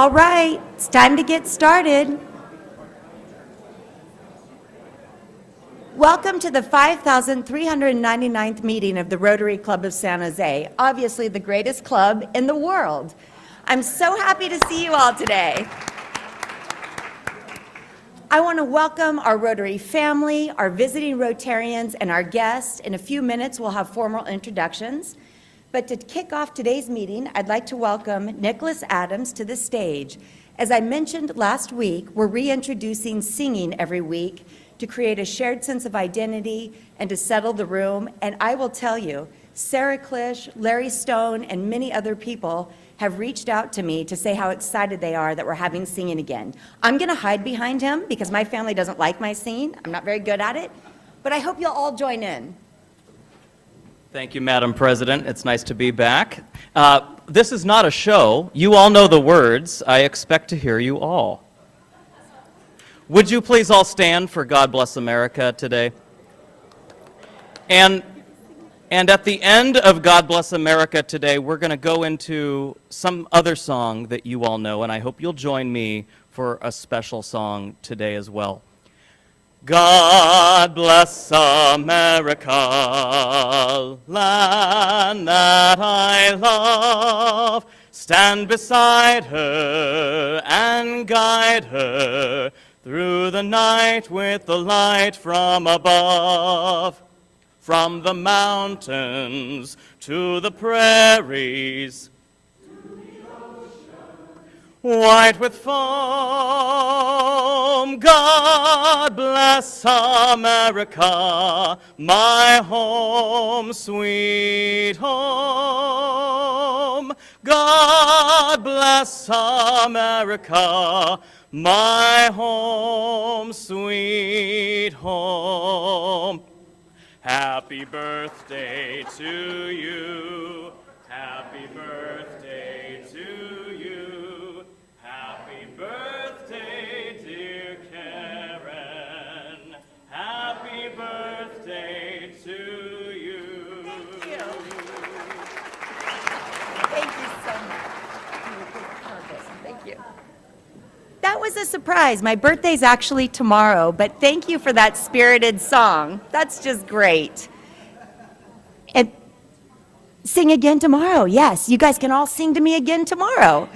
All right, it's time to get started. Welcome to the 5,399th meeting of the Rotary Club of San Jose, obviously the greatest club in the world. I'm so happy to see you all today. I want to welcome our Rotary family, our visiting Rotarians, and our guests. In a few minutes, we'll have formal introductions. But to kick off today's meeting, I'd like to welcome Nicholas Adams to the stage. As I mentioned last week, we're reintroducing singing every week to create a shared sense of identity and to settle the room. And I will tell you, Sarah Klish, Larry Stone, and many other people have reached out to me to say how excited they are that we're having singing again. I'm going to hide behind him because my family doesn't like my singing. I'm not very good at it, but I hope you'll all join in. Thank you, Madam President. It's nice to be back. This is not a show. You all know the words. I expect to hear you all. Would you please all stand for God Bless America today? And at the end of God Bless America today, we're going to go into some other song that you all know, and I hope you'll join me for a special song today as well. God bless America, land that I love. Stand beside her and guide her through the night with the light from above. From the mountains to the prairies, white with foam, God bless America, my home, sweet home. God bless America, my home, sweet home. Happy birthday to you, happy birthday to you. Happy birthday, dear Karen. Happy birthday to you. Thank you. Thank you so much. Thank you. That was a surprise. My birthday's actually tomorrow, but thank you for that spirited song. That's just great. And sing again tomorrow. Yes, you guys can all sing to me again tomorrow.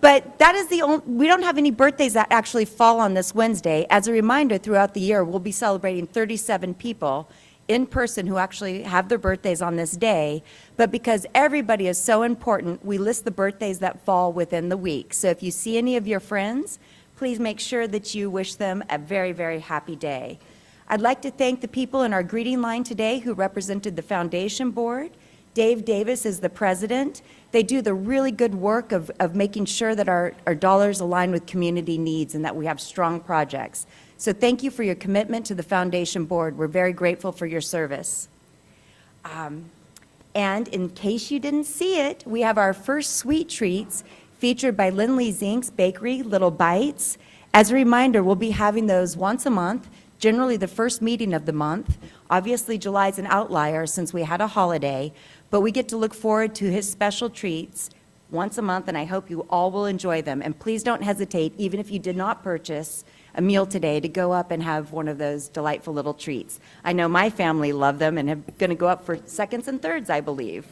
But that is the only, we don't have any birthdays that actually fall on this Wednesday. As a reminder, throughout the year, we'll be celebrating 37 people in person who actually have their birthdays on this day. But because everybody is so important, we list the birthdays that fall within the week. So if you see any of your friends, please make sure that you wish them a very, very happy day. I'd like to thank the people in our greeting line today who represented the foundation board. Dave Davis is the president. They do the really good work of making sure that our dollars align with community needs and that we have strong projects. So thank you for your commitment to the foundation board. We're very grateful for your service. And in case you didn't see it, we have our first sweet treats featured by Lindley Zink's Bakery, Little Bites. As a reminder, we'll be having those once a month, generally the first meeting of the month. Obviously, July's an outlier since we had a holiday, but we get to look forward to his special treats once a month, and I hope you all will enjoy them. And please don't hesitate, even if you did not purchase a meal today, to go up and have one of those delightful little treats. I know my family love them and are going to go up for seconds and thirds, I believe.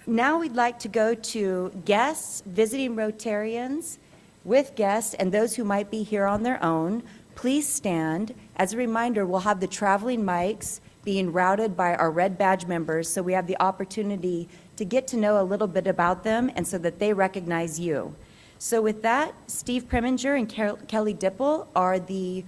Now we'd like to go to guests, visiting Rotarians with guests, and those who might be here on their own. Please stand. As a reminder, we'll have the traveling mics being routed by our red badge members, so we have the opportunity to get to know a little bit about them and so that they recognize you. So with that, Steve Preminger and Kelly Dipple are the,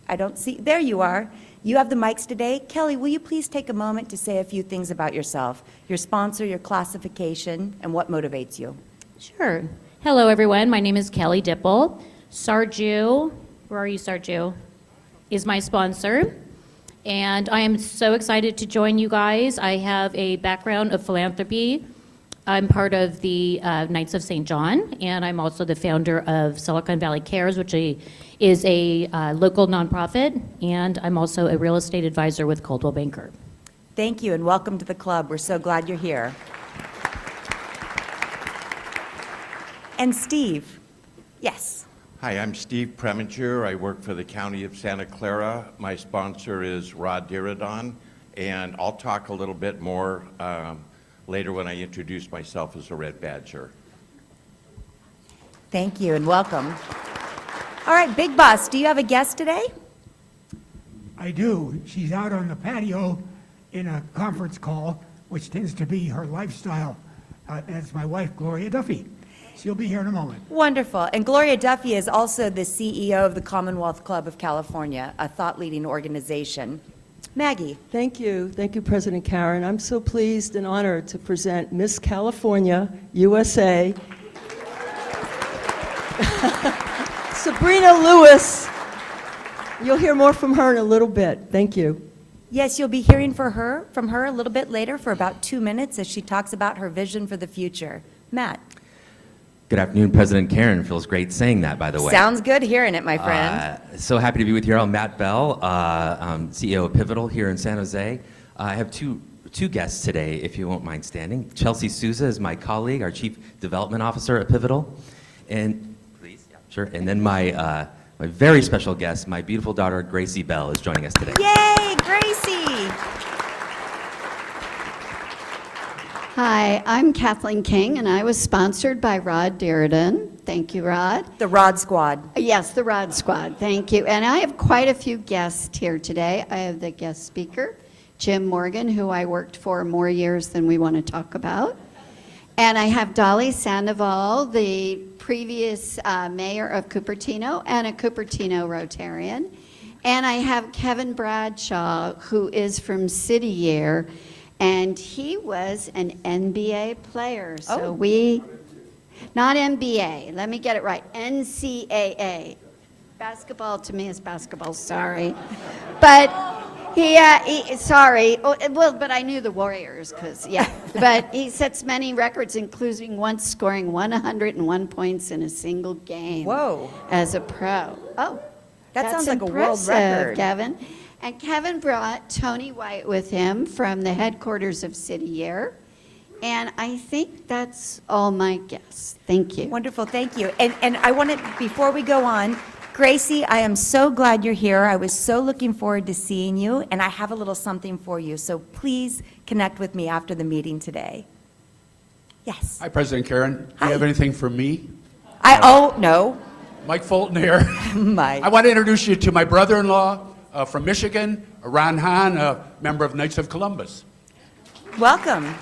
I don't see, there you are. You have the mics today. Kelly, will you please take a moment to say a few things about yourself, your sponsor, your classification, and what motivates you? Sure. Hello, everyone. My name is Kelly Dipple. Sarju, where are you, Sarju, is my sponsor. And I am so excited to join you guys. I have a background of philanthropy. I'm part of the Knights of St. John, and I'm also the founder of Silicon Valley Cares, which is a local nonprofit, and I'm also a real estate advisor with Coldwell Banker. Thank you, and welcome to the club. We're so glad you're here. And Steve? Yes. Hi, I'm Steve Preminger. I work for the County of Santa Clara. My sponsor is Rod Diridon, and I'll talk a little bit more later when I introduce myself as a Red Badger. Thank you and welcome. All right, Big Boss, do you have a guest today? I do. She's out on the patio in a conference call, which tends to be her lifestyle. That's my wife, Gloria Duffy. She'll be here in a moment. Wonderful. And Gloria Duffy is also the CEO of the Commonwealth Club of California, a thought-leading organization. Maggie. Thank you. Thank you, President Karen. I'm so pleased and honored to present Miss California, USA, Sabrina Lewis. You'll hear more from her in a little bit. Thank you. Yes, you'll be hearing from her a little bit later for about 2 minutes as she talks about her vision for the future. Matt. Good afternoon, President Karen. Feels great saying that, by the way. Sounds good hearing it, my friend. So happy to be with you all. I'm Matt Bell, CEO of Pivotal here in San Jose. I have two guests today, if you won't mind standing. Chelsea Souza is my colleague, our Chief Development Officer at Pivotal. And please, yeah, sure. And then my very special guest, my beautiful daughter, Gracie Bell, is joining us today. Yay, Gracie! Hi, I'm Kathleen King, and I was sponsored by Rod Diridon. Thank you, Rod. The Rod Squad. Yes, the Rod Squad. Thank you. And I have quite a few guests here today. I have the guest speaker, Jim Morgan, who I worked for more years than we want to talk about. And I have Dolly Sandoval, the previous mayor of Cupertino and a Cupertino Rotarian. And I have Kevin Bradshaw, who is from City Year. And he was an NBA player. So not NBA, let me get it right, NCAA. Basketball to me is basketball, sorry. But sorry, but I knew the Warriors, But he sets many records, including once scoring 101 points in a single game. Whoa. As a pro. Oh, That sounds like a world impressive, record. Kevin. And Kevin brought Tony White with him from the headquarters of City Year. And I think that's all my guests. Thank you. Wonderful, thank you. And I want to, before we go on, Gracie, I am so glad you're here. I was so looking forward to seeing you, and I have a little something for you. So please connect with me after the meeting today. Yes. Hi, President Karen. Do Hi. you have anything for me? No. Mike Fulton here. Mike. I want to introduce you to my brother-in-law from Michigan, Ron Hahn, a member of Knights of Columbus. Welcome.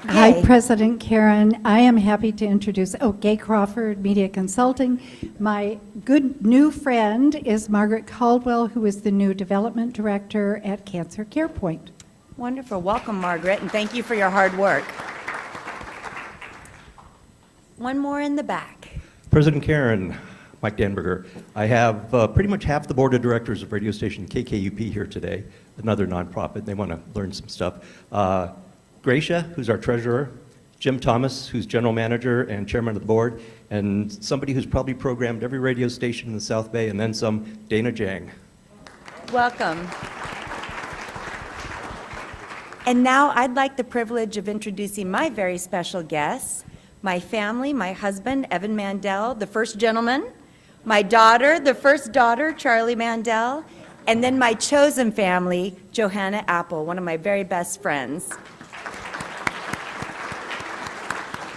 Hi, Yay. President Karen. I am happy to introduce Gay Crawford Media Consulting. My good new friend is Margaret Caldwell, who is the new Development Director at Cancer Care Point. Wonderful. Welcome, Margaret, and thank you for your hard work. One more in the back. President Karen, Mike Danberger. I have pretty much half the board of directors of radio station KKUP here today, another nonprofit. They want to learn some stuff. Gracia, who's our treasurer, Jim Thomas, who's general manager and chairman of the board, and somebody who's probably programmed every radio station in the South Bay, and then some, Dana Jang. Welcome. And now I'd like the privilege of introducing my very special guests, my family, my husband, Evan Mandel, the first gentleman, my daughter, the first daughter, Charlie Mandel, and then my chosen family, Johanna Apple, one of my very best friends.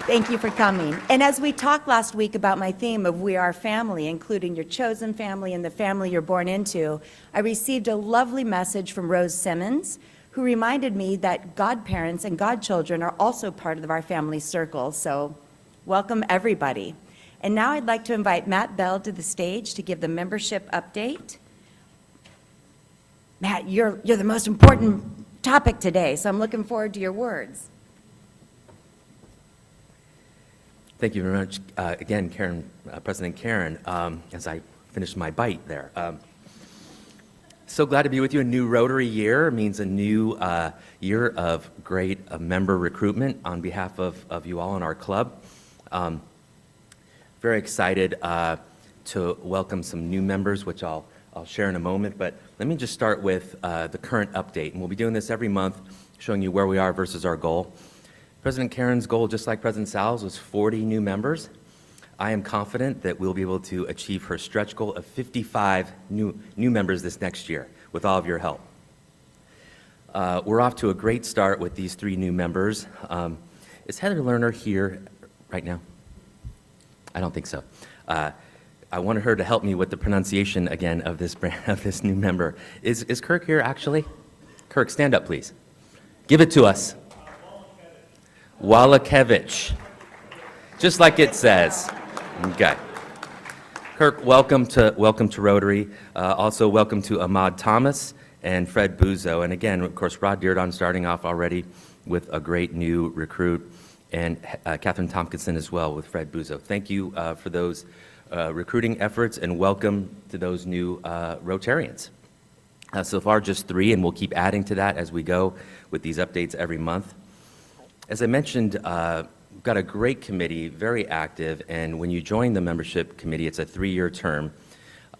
Thank you for coming. And as we talked last week about my theme of We Are Family, including your chosen family and the family you're born into, I received a lovely message from Rose Simmons, who reminded me that godparents and godchildren are also part of our family circle. So welcome, everybody. And now I'd like to invite Matt Bell to the stage to give the membership update. Matt, you're the most important topic today, so I'm looking forward to your words. Thank you very much, again, Karen, President Karen, as I finished my bite there. So glad to be with you. A new Rotary year means a new year of great member recruitment on behalf of you all in our club. Very excited to welcome some new members, which I'll share in a moment. But let me just start with the current update. And we'll be doing this every month, showing you where we are versus our goal. President Karen's goal, just like President Sal's, was 40 new members. I am confident that we'll be able to achieve her stretch goal of 55 new members this next year with all of your help. We're off to a great start with these 3 new members. Is Heather Lerner here right now? I don't think so. I wanted her to help me with the pronunciation again of this new member. Is Kirk here actually? Kirk, stand up, please. Give it to us. Walakevich. Just like it says. Okay. Kirk, welcome to Rotary. Also, welcome to Ahmad Thomas and Fred Buzo. And again, of course, Rod Deardon starting off already with a great new recruit, and Catherine Tompkinson as well with Fred Buzo. Thank you for those recruiting efforts, and welcome to those new Rotarians. So far, just 3, and we'll keep adding to that as we go with these updates every month. As I mentioned, we've got a great committee, very active, and when you join the membership committee, it's a 3-year term.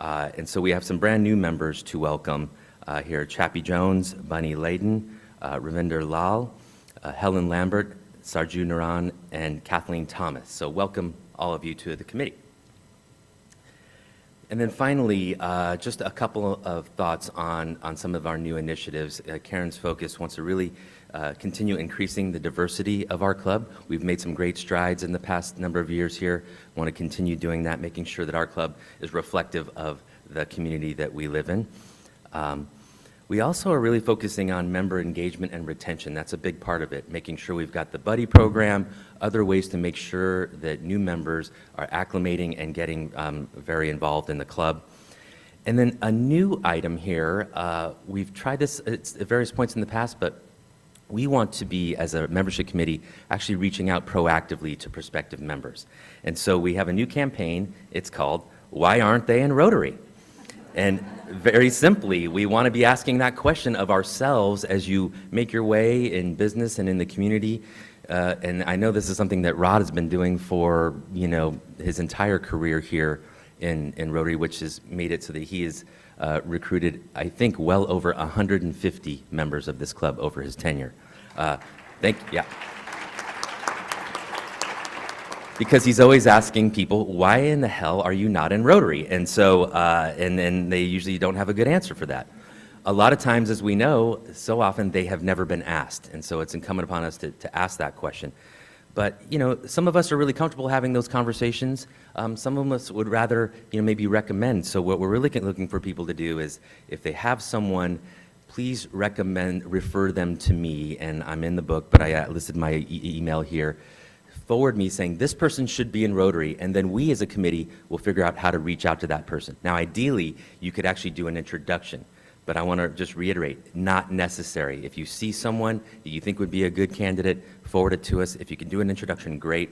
And so we have some brand new members to welcome here. Chappie Jones, Bunny Layden, Ravinder Lal, Helen Lambert, Sarju Naran, and Kathleen Thomas. So welcome all of you to the committee. And then finally, just a couple of thoughts on some of our new initiatives. Karen's focus wants to really continue increasing the diversity of our club. We've made some great strides in the past number of years here. Want to continue doing that, making sure that our club is reflective of the community that we live in. We also are really focusing on member engagement and retention. That's a big part of it, making sure we've got the buddy program, other ways to make sure that new members are acclimating and getting very involved in the club. And then a new item here, we've tried this at various points in the past, but we want to be, as a membership committee, actually reaching out proactively to prospective members. And so we have a new campaign. It's called, Why Aren't They in Rotary? And very simply, we want to be asking that question of ourselves as you make your way in business and in the community. And I know this is something that Rod has been doing for, his entire career here in Rotary, which has made it so that he has recruited, I think, well over 150 members of this club over his tenure. Yeah. Because he's always asking people, why in the hell are you not in Rotary? And so, and they usually don't have a good answer for that. A lot of times, as we know, so often they have never been asked. And so it's incumbent upon us to ask that question. But, some of us are really comfortable having those conversations. Some of us would rather, maybe recommend. So what we're really looking for people to do is, if they have someone, please refer them to me. And I'm in the book, but I listed my email here. Forward me saying this person should be in Rotary, and then we as a committee will figure out how to reach out to that person. Now, ideally, you could actually do an introduction, but I want to just reiterate, not necessary. If you see someone that you think would be a good candidate, forward it to us. If you can do an introduction, great.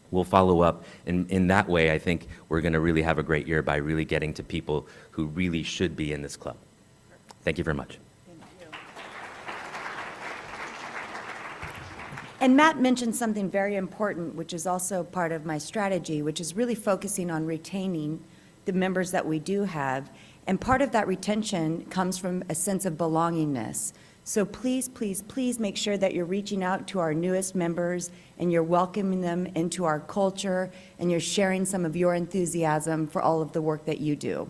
We'll follow up, and in that way, I think we're going to really have a great year by really getting to people who really should be in this club. Thank you very much. And Matt mentioned something very important, which is also part of my strategy, which is really focusing on retaining the members that we do have. And part of that retention comes from a sense of belongingness. So please, please, please make sure that you're reaching out to our newest members and you're welcoming them into our culture and you're sharing some of your enthusiasm for all of the work that you do.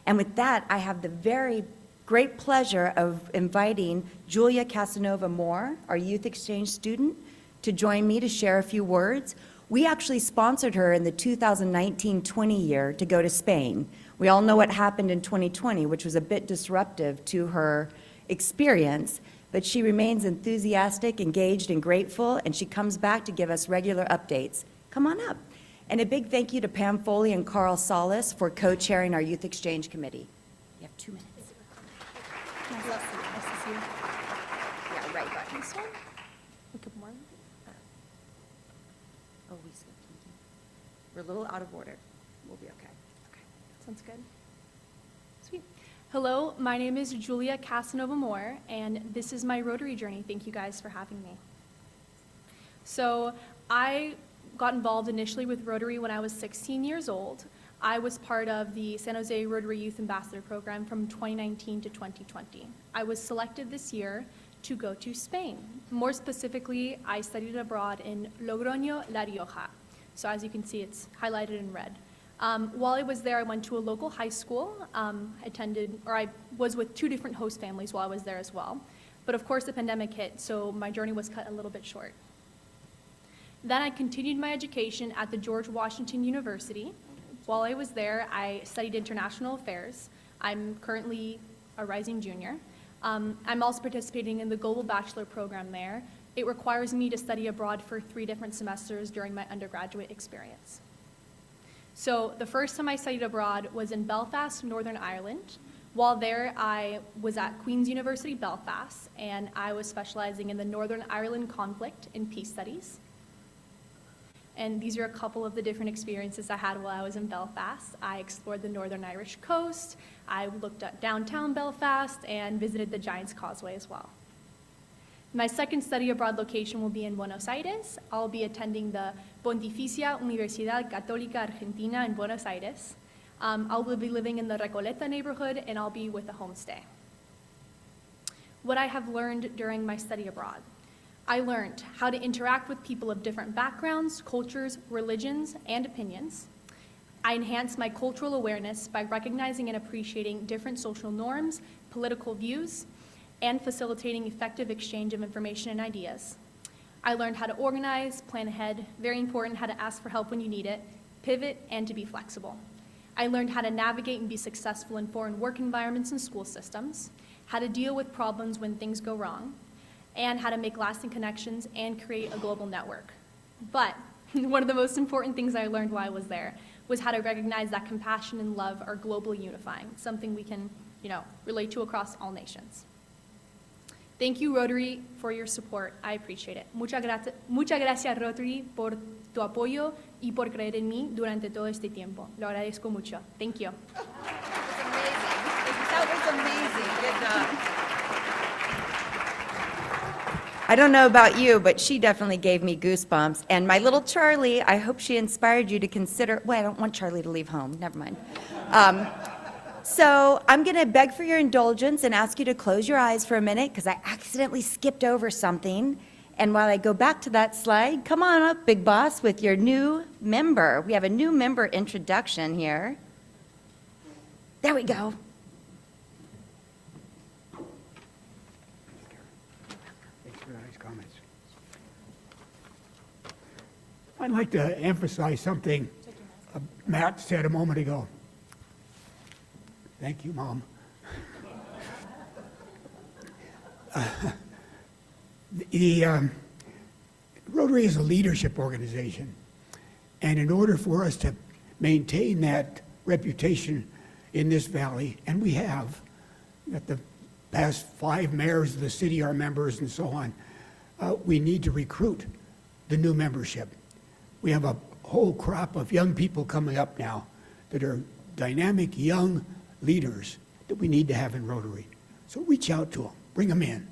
And with that, I have the very great pleasure of inviting Julia Casanova Moore, our youth exchange student, to join me to share a few words. We actually sponsored her in the 2019-20 year to go to Spain. We all know what happened in 2020, which was a bit disruptive to her experience, but she remains enthusiastic, engaged, and grateful, and she comes back to give us regular updates. Come on up. And a big thank you to Pam Foley and Carl Salas for co-chairing our Youth Exchange Committee. You have 2 minutes. Nice to see you. Yeah, right button. This one? Good morning. Oh, we skipped something. We're a little out of order. We'll be okay. Okay, sounds good. Sweet. Hello, my name is Julia Casanova Moore, and this is my Rotary journey. Thank you guys for having me. So I got involved initially with Rotary when I was 16 years old. I was part of the San Jose Rotary Youth Ambassador Program from 2019 to 2020. I was selected this year to go to Spain. More specifically, I studied abroad in Logroño, La Rioja. So as you can see, it's highlighted in red. While I was there, I went to a local high school, I was with 2 different host families while I was there as well. But of course, the pandemic hit, so my journey was cut a little bit short. Then I continued my education at the George Washington University. While I was there, I studied international affairs. I'm currently a rising junior. I'm also participating in the Global Bachelor program there. It requires me to study abroad for 3 different semesters during my undergraduate experience. So the first time I studied abroad was in Belfast, Northern Ireland. While there, I was at Queen's University, Belfast, and I was specializing in the Northern Ireland conflict and peace studies. And these are a couple of the different experiences I had while I was in Belfast. I explored the Northern Irish coast, I looked at downtown Belfast, and visited the Giant's Causeway as well. My second study abroad location will be in Buenos Aires. I'll be attending the Pontificia Universidad Católica Argentina in Buenos Aires. I'll be living in the Recoleta neighborhood, and I'll be with a homestay. What I have learned during my study abroad. I learned how to interact with people of different backgrounds, cultures, religions, and opinions. I enhanced my cultural awareness by recognizing and appreciating different social norms, political views, and facilitating effective exchange of information and ideas. I learned how to organize, plan ahead, very important, how to ask for help when you need it, pivot, and to be flexible. I learned how to navigate and be successful in foreign work environments and school systems, how to deal with problems when things go wrong, and how to make lasting connections and create a global network. But one of the most important things I learned while I was there was how to recognize that compassion and love are globally unifying, something we can, relate to across all nations. Thank you, Rotary, for your support. I appreciate it. Muchas gracias, Rotary, por tu apoyo y por creer en mí durante todo este tiempo. Lo agradezco mucho. Thank you. That was amazing. Good job. I don't know about you, but she definitely gave me goosebumps. And my little Charlie, I hope she inspired you to consider, well, I don't want Charlie to leave home, never mind. So I'm going to beg for your indulgence and ask you to close your eyes for a minute because I accidentally skipped over something. And while I go back to that slide, come on up, Big Boss, with your new member. We have a new member introduction here. There we go. Thanks for the nice comments. I'd like to emphasize something Matt said a moment ago. Thank you, Mom. Rotary is a leadership organization, and in order for us to maintain that reputation in this valley, and we have, that the past 5 mayors of the city are members and so on, we need to recruit the new membership. We have a whole crop of young people coming up now that are dynamic young leaders that we need to have in Rotary. So reach out to them, bring them in.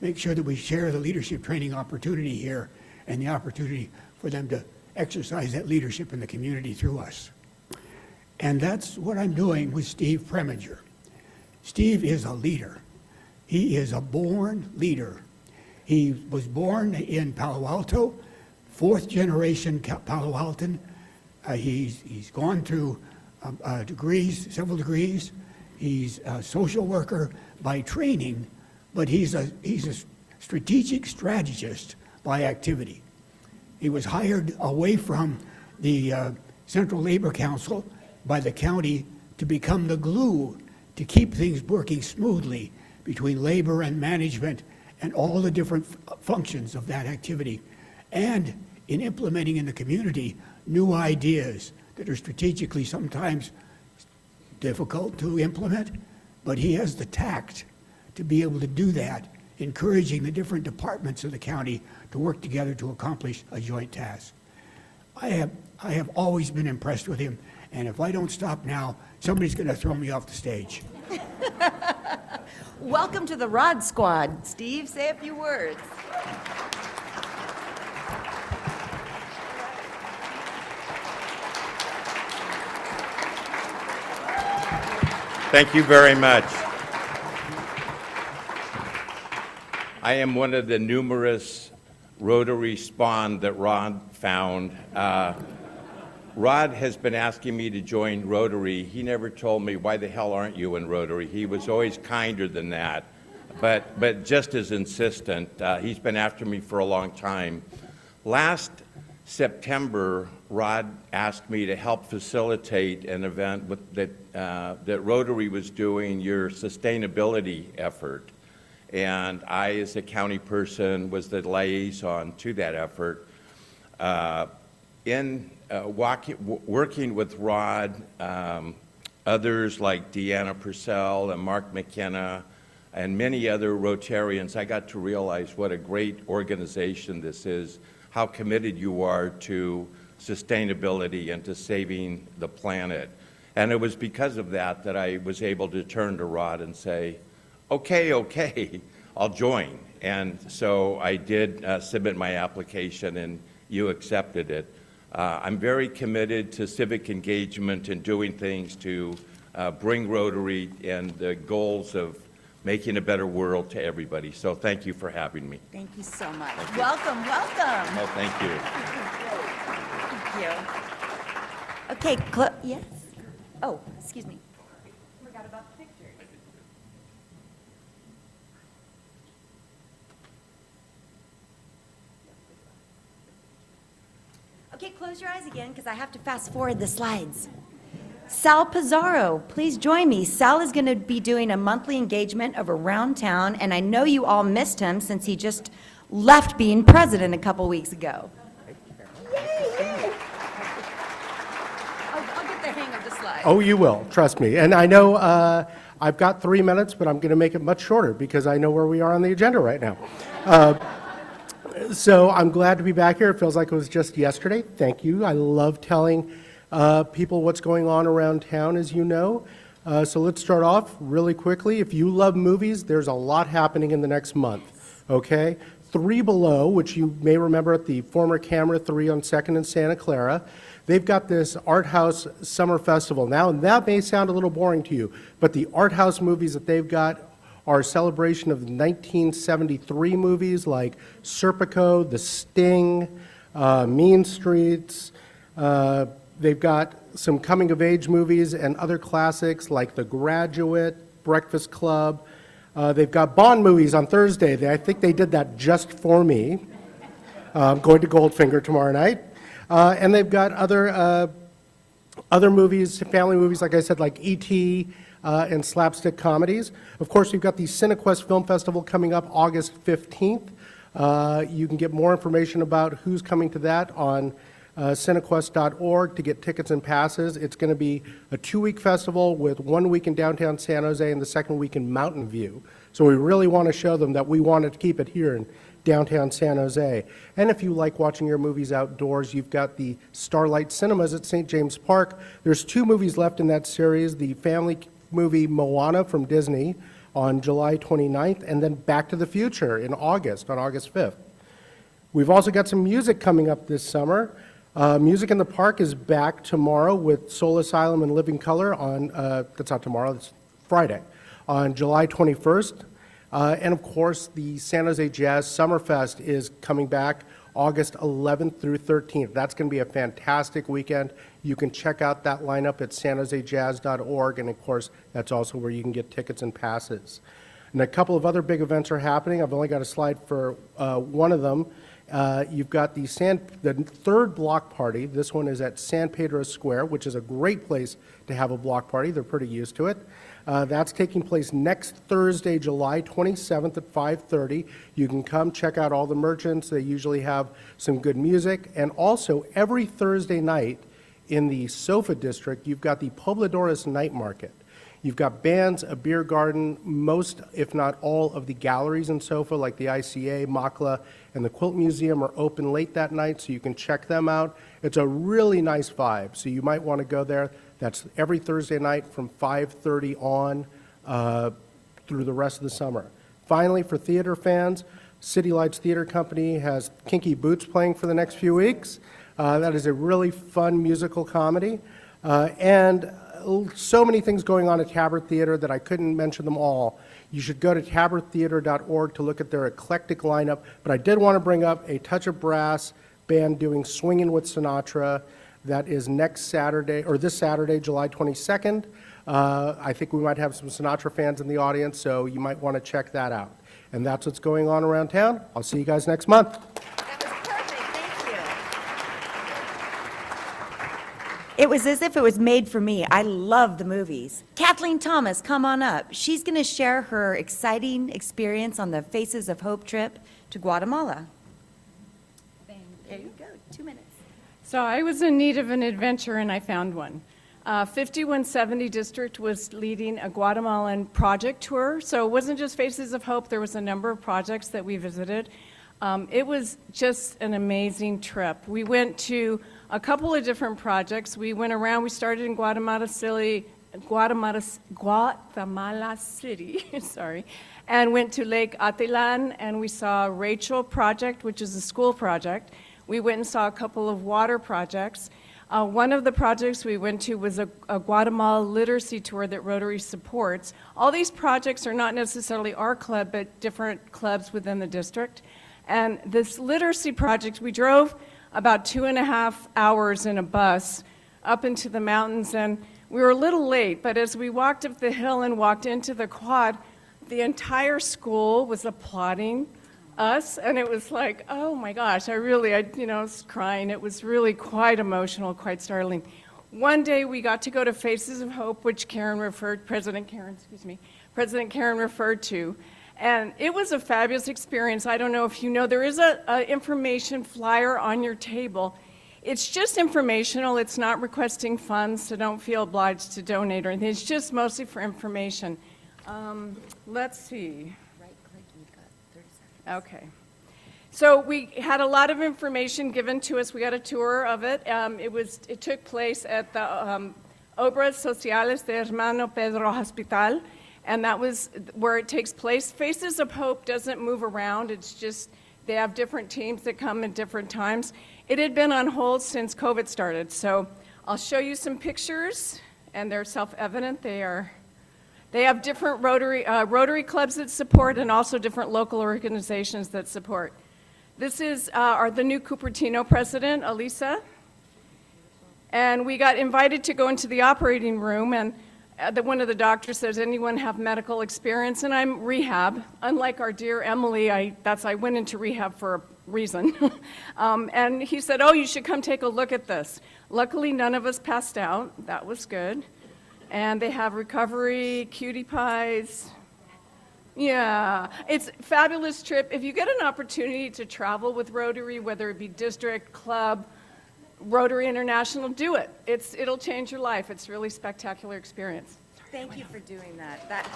Make sure that we share the leadership training opportunity here and the opportunity for them to exercise that leadership in the community through us. And that's what I'm doing with Steve Preminger. Steve is a leader. He is a born leader. He was born in Palo Alto, 4th generation Palo Alton. He's gone through degrees, several degrees. He's a social worker by training, but he's a strategic strategist by activity. He was hired away from the Central Labor Council by the county to become the glue to keep things working smoothly between labor and management and all the different functions of that activity, and in implementing in the community new ideas that are strategically sometimes difficult to implement, but he has the tact to be able to do that, encouraging the different departments of the county to work together to accomplish a joint task. I have always been impressed with him, and if I don't stop now, somebody's going to throw me off the stage. Welcome to the Rod Squad. Steve, say a few words. Thank you very much. I am one of the numerous Rotary spawn that Rod found. Rod has been asking me to join Rotary. He never told me, why the hell aren't you in Rotary? He was always kinder than that, but just as insistent. He's been after me for a long time. Last September, Rod asked me to help facilitate an event that Rotary was doing, your sustainability effort. And I, as a county person, was the liaison to that effort. Working with Rod, others like Deanna Purcell and Mark McKenna, and many other Rotarians, I got to realize what a great organization this is, how committed you are to sustainability and to saving the planet. And it was because of that that I was able to turn to Rod and say, okay, I'll join. And so I did submit my application, and you accepted it. I'm very committed to civic engagement and doing things to bring Rotary and the goals of making a better world to everybody. So thank you for having me. Thank you so much. Welcome, welcome. Oh, thank you. Thank you. Okay, yes? Oh, excuse me. Forgot about the pictures. Okay, close your eyes again because I have to fast forward the slides. Sal Pizarro, please join me. Sal is going to be doing a monthly engagement of Around Town, and I know you all missed him since he just left being president a couple weeks ago. Yay! I'll get the hang of the slides. Oh, you will, trust me. And I know I've got 3 minutes, but I'm going to make it much shorter because I know where we are on the agenda right now. So I'm glad to be back here. It feels like it was just yesterday. Thank you. I love telling people what's going on around town, as you know. So let's start off really quickly. If you love movies, there's a lot happening in the next month, okay? Three Below, which you may remember at the former Camera 3 on 2nd and Santa Clara, they've got this art house summer festival. Now, that may sound a little boring to you, but the art house movies that they've got are a celebration of 1973 movies like Serpico, The Sting, Mean Streets. They've got some coming-of-age movies and other classics like The Graduate, Breakfast Club. They've got Bond movies on Thursday. I think they did that just for me. I'm going to Goldfinger tomorrow night. And they've got other movies, family movies, like I said, like E.T., and slapstick comedies. Of course, we've got the CineQuest Film Festival coming up August 15th. You can get more information about who's coming to that on cinequest.org to get tickets and passes. It's going to be a 2-week festival with 1 week in downtown San Jose and the second week in Mountain View. So we really want to show them that we wanted to keep it here in downtown San Jose. And if you like watching your movies outdoors, you've got the Starlight Cinemas at St. James Park. There's 2 movies left in that series, the family movie Moana from Disney on July 29th, and then Back to the Future in August, on August 5th. We've also got some music coming up this summer. Music in the Park is back tomorrow with Soul Asylum and Living Color on, that's not tomorrow, it's Friday, on July 21st. And of course, the San Jose Jazz Summerfest is coming back August 11th through 13th. That's going to be a fantastic weekend. You can check out that lineup at sanjosejazz.org, and of course, that's also where you can get tickets and passes. And a couple of other big events are happening. I've only got a slide for one of them. You've got the third block party. This one is at San Pedro Square, which is a great place to have a block party. They're pretty used to it. That's taking place next Thursday, July 27th at 5:30. You can come check out all the merchants. They usually have some good music. And also, every Thursday night in the Sofa District, you've got the Pobladores Night Market. You've got bands, a beer garden, most, if not all, of the galleries in Sofa, like the ICA, Makla, and the Quilt Museum are open late that night, so you can check them out. It's a really nice vibe, so you might want to go there. That's every Thursday night from 5:30 on through the rest of the summer. Finally, for theater fans, City Lights Theater Company has Kinky Boots playing for the next few weeks. That is a really fun musical comedy. And so many things going on at Tabard Theater that I couldn't mention them all. You should go to tabardtheater.org to look at their eclectic lineup. But I did want to bring up a Touch of Brass band doing Swingin' with Sinatra. That is next Saturday, or this Saturday, July 22nd. I think we might have some Sinatra fans in the audience, so you might want to check that out. And that's what's going on around town. I'll see you guys next month. That was perfect, thank you. It was as if it was made for me. I love the movies. Kathleen Thomas, come on up. She's going to share her exciting experience on the Faces of Hope trip to Guatemala. There you go, 2 minutes. So I was in need of an adventure and I found one. 5170 District was leading a Guatemalan project tour. So it wasn't just Faces of Hope, there was a number of projects that we visited. It was just an amazing trip. We went to a couple of different projects. We went around, we started in Guatemala City, sorry, and went to Lake Atilan, and we saw Rachel Project, which is a school project. We went and saw a couple of water projects. One of the projects we went to was a Guatemala literacy tour that Rotary supports. All these projects are not necessarily our club, but different clubs within the district. And this literacy project, we drove about 2.5 hours in a bus up into the mountains, and we were a little late, but as we walked up the hill and walked into the quad, the entire school was applauding us, and it was like, oh my gosh, I was crying. It was really quite emotional, quite startling. One day we got to go to Faces of Hope, which President Karen referred to, and it was a fabulous experience. I don't know if you know, there is a information flyer on your table. It's just informational. It's not requesting funds, so don't feel obliged to donate or anything. It's just mostly for information. Let's see. Okay. So we had a lot of information given to us. We got a tour of it. It took place at the Obras Sociales de Hermano Pedro Hospital, and that was where it takes place. Faces of Hope doesn't move around. It's just they have different teams that come at different times. It had been on hold since COVID started, so I'll show you some pictures, and they're self-evident. They have different Rotary clubs that support and also different local organizations that support. This is the new Cupertino president, Elisa. And we got invited to go into the operating room, and one of the doctors says, anyone have medical experience? And I'm rehab. Unlike our dear Emily, I went into rehab for a reason. And he said, oh, you should come take a look at this. Luckily, none of us passed out. That was good. And they have recovery, cutie pies. Yeah, it's a fabulous trip. If you get an opportunity to travel with Rotary, whether it be district, club, Rotary International, do it. It'll change your life. It's a really spectacular experience. Thank you for doing that.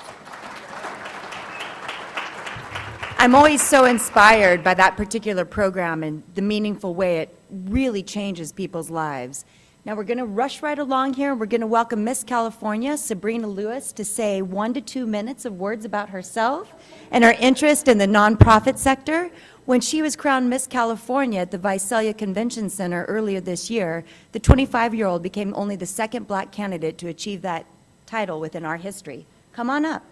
I'm always so inspired by that particular program and the meaningful way it really changes people's lives. Now we're going to rush right along here, and we're going to welcome Miss California, Sabrina Lewis, to say 1 to 2 minutes of words about herself and her interest in the nonprofit sector. When she was crowned Miss California at the Visalia Convention Center earlier this year, the 25-year-old became only the second black candidate to achieve that title within our history. Come on up.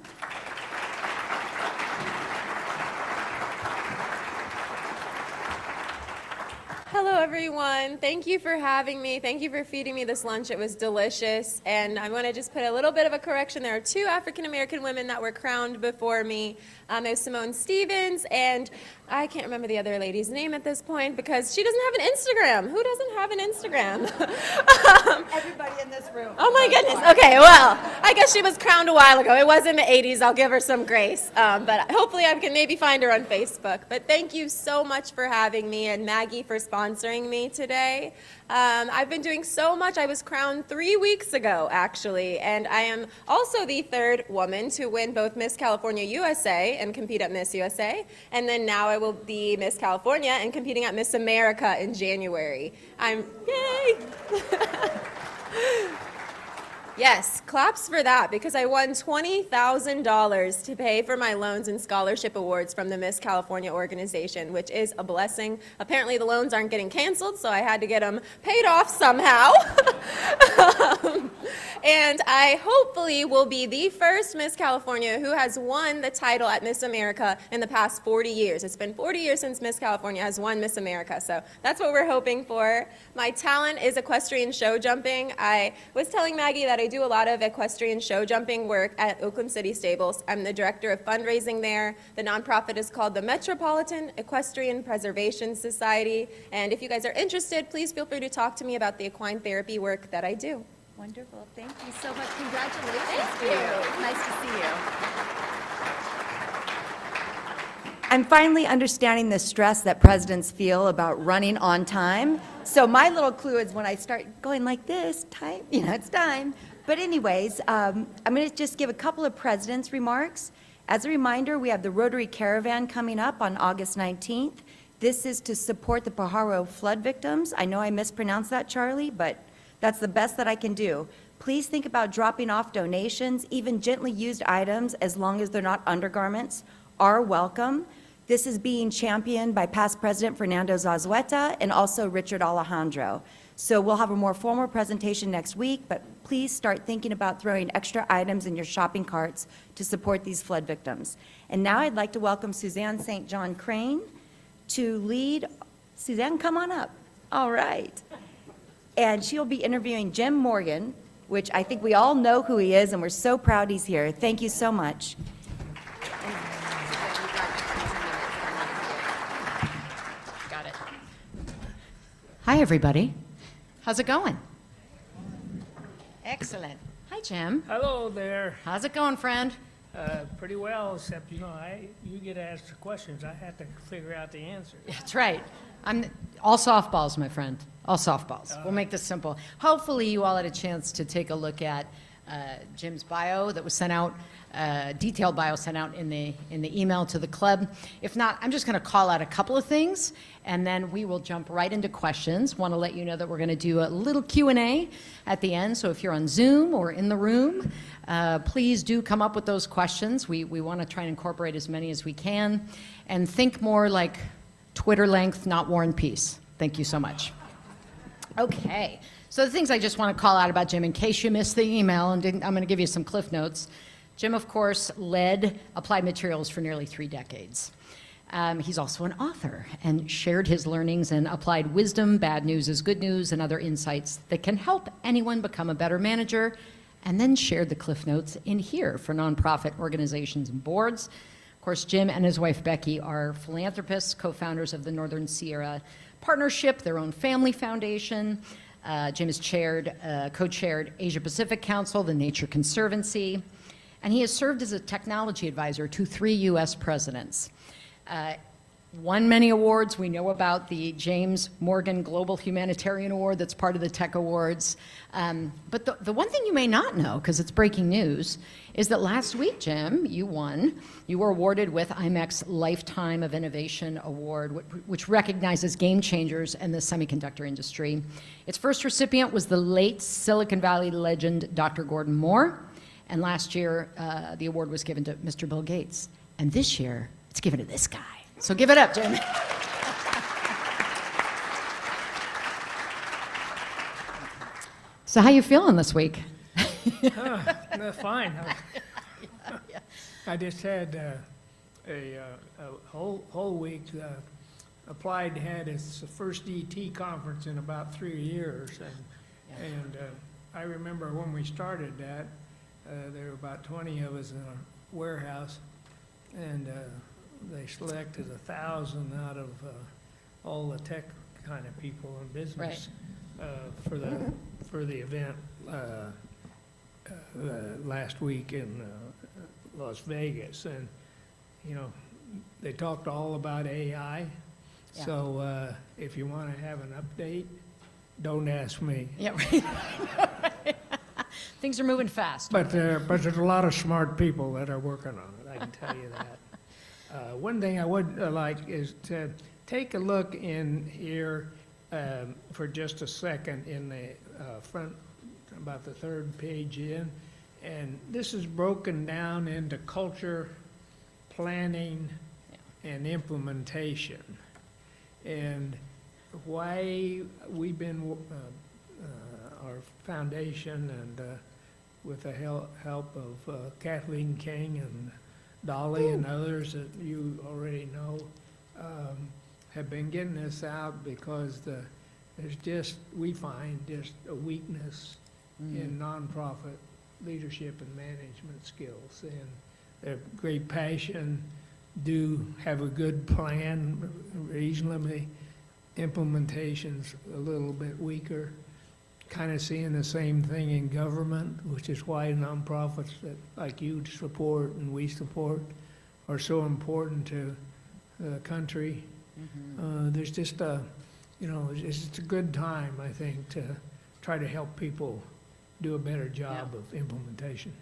Hello, everyone. Thank you for having me. Thank you for feeding me this lunch. It was delicious. And I want to just put a little bit of a correction. There are 2 African-American women that were crowned before me. There's Simone Stevens, and I can't remember the other lady's name at this point because she doesn't have an Instagram. Who doesn't have an Instagram? Everybody in this room. Oh, my goodness. Okay, well, I guess she was crowned a while ago. It was in the 80s. I'll give her some grace. But hopefully I can maybe find her on Facebook. But thank you so much for having me, and Maggie for sponsoring me today. I've been doing so much. I was crowned 3 weeks ago, actually, and I am also the 3rd woman to win both Miss California USA and compete at Miss USA, and then now I will be Miss California and competing at Miss America in January. Yay! Yes, claps for that, because I won $20,000 to pay for my loans and scholarship awards from the Miss California organization, which is a blessing. Apparently the loans aren't getting canceled, so I had to get them paid off somehow. And I hopefully will be the first Miss California who has won the title at Miss America in the past 40 years. It's been 40 years since Miss California has won Miss America, so that's what we're hoping for. My talent is equestrian show jumping. I was telling Maggie that I do a lot of equestrian show jumping work at Oakland City Stables. I'm the director of fundraising there. The nonprofit is called the Metropolitan Equestrian Preservation Society, and if you guys are interested, please feel free to talk to me about the equine therapy work that I do. Wonderful. Thank you so much. Congratulations to you. Nice to see you. I'm finally understanding the stress that presidents feel about running on time. So my little clue is when I start going like this, time, it's time. But anyways, I'm going to just give a couple of president's remarks. As a reminder, we have the Rotary Caravan coming up on August 19th. This is to support the Pajaro flood victims. I know I mispronounced that, Charlie, but that's the best that I can do. Please think about dropping off donations. Even gently used items, as long as they're not undergarments, are welcome. This is being championed by past President Fernando Zazueta and also Richard Alejandro. So we'll have a more formal presentation next week, but please start thinking about throwing extra items in your shopping carts to support these flood victims. And now I'd like to welcome Suzanne St. John Crane to lead. Suzanne, come on up. All right. And she'll be interviewing Jim Morgan, which I think we all know who he is, and we're so proud he's here. Thank you so much. Got it. Hi, everybody. How's it going? Excellent. Hi, Jim. Hello there. How's it going, friend? Pretty well, except, you get asked the questions. I have to figure out the answers. That's right. I'm all softballs, my friend. All softballs. We'll make this simple. Hopefully, you all had a chance to take a look at Jim's bio that was sent out, detailed bio sent out in the email to the club. If not, I'm just going to call out a couple of things, and then we will jump right into questions. Want to let you know that we're going to do a little Q&A at the end. So if you're on Zoom or in the room, please do come up with those questions. We want to try and incorporate as many as we can, and think more like Twitter length, not War and Peace. Thank you so much. Okay, so the things I just want to call out about Jim, in case you missed the email, and I'm going to give you some cliff notes. Jim, of course, led applied materials for nearly 3 decades. He's also an author and shared his learnings in applied wisdom, bad news is good news, and other insights that can help anyone become a better manager, and then shared the cliff notes in here for nonprofit organizations and boards. Of course, Jim and his wife Becky are philanthropists, co-founders of the Northern Sierra Partnership, their own family foundation. Jim has co-chaired Asia Pacific Council, the Nature Conservancy, and he has served as a technology advisor to 3 U.S. presidents. Won many awards. We know about the James Morgan Global Humanitarian Award that's part of the Tech Awards. But the one thing you may not know, because it's breaking news, is that last week, Jim, you won. You were awarded with IMEX Lifetime of Innovation Award, which recognizes game changers in the semiconductor industry. Its first recipient was the late Silicon Valley legend, Dr. Gordon Moore. And last year, the award was given to Mr. Bill Gates. And this year, it's given to this guy. So give it up, Jim. So how you feeling this week? Fine. I just had a whole week. Applied had its first ET conference in about 3 years, and I remember when we started that, there were about 20 of us in a warehouse, and they selected 1,000 out of all the tech kind of people in business for the event last week in Las Vegas, and they talked all about AI. Yeah. So if you want to have an update, don't ask me. Yeah, right. Things are moving fast. But there's a lot of smart people that are working on it. I can tell you that. One thing I would like is to take a look in here for just a second in the front about the third page in. And this is broken down into culture, planning, and implementation. And why we've been, our foundation and with the help of Kathleen King and Dolly and others that you already know, have been getting this out because there's just, we find just a weakness in nonprofit leadership and management skills. And their great passion, do have a good plan, reasonably, implementation's a little bit weaker. Kind of seeing the same thing in government, which is why nonprofits that like you support and we support are so important to the country. There's just a, it's a good time, I think, to try to help people do a better job of implementation.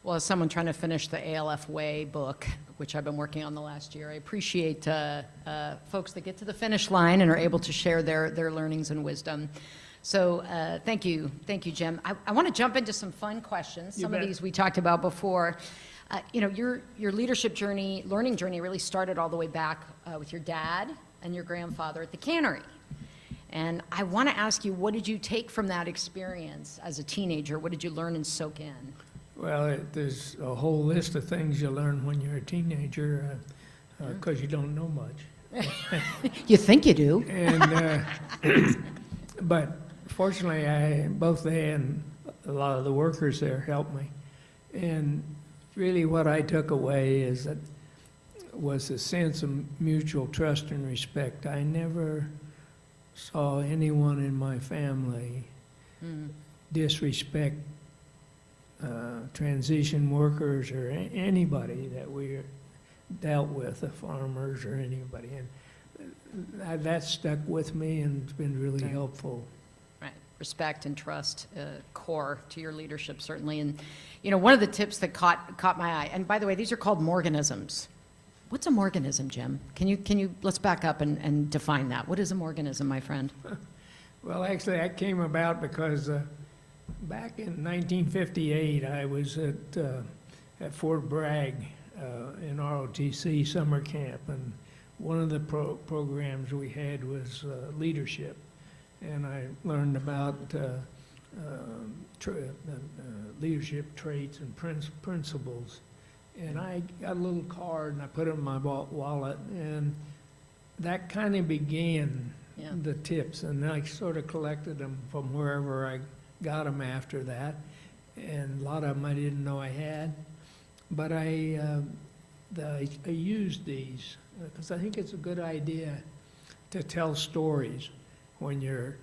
Well, as someone trying to finish the ALF Way book, which I've been working on the last year, I appreciate folks that get to the finish line and are able to share their learnings and wisdom. So thank you, Jim. I want to jump into some fun questions. Some of these we talked about before. Your leadership journey, learning journey really started all the way back with your dad and your grandfather at the cannery. And I want to ask you, what did you take from that experience as a teenager? What did you learn and soak in? Well, there's a whole list of things you learn when you're a teenager because you don't know much. You think you do. And, but fortunately, both they and a lot of the workers there helped me. And really what I took away was a sense of mutual trust and respect. I never saw anyone in my family disrespect transition workers or anybody that we dealt with, the farmers or anybody. And that stuck with me and it's been really helpful. Right, respect and trust, core to your leadership, certainly. And, one of the tips that caught my eye, and by the way, these are called Morganisms. What's a Morganism, Jim? Can you let's back up and define that. What is a Morganism, my friend? Well, actually, that came about because back in 1958, I was at Fort Bragg in ROTC summer camp, and one of the programs we had was leadership, and I learned about leadership traits and principles. And I got a little card and I put it in my wallet, and that kind of began the tips, and I sort of collected them from wherever I got them after that, and a lot of them I didn't know I had, but I used these because I think it's a good idea to tell stories when you're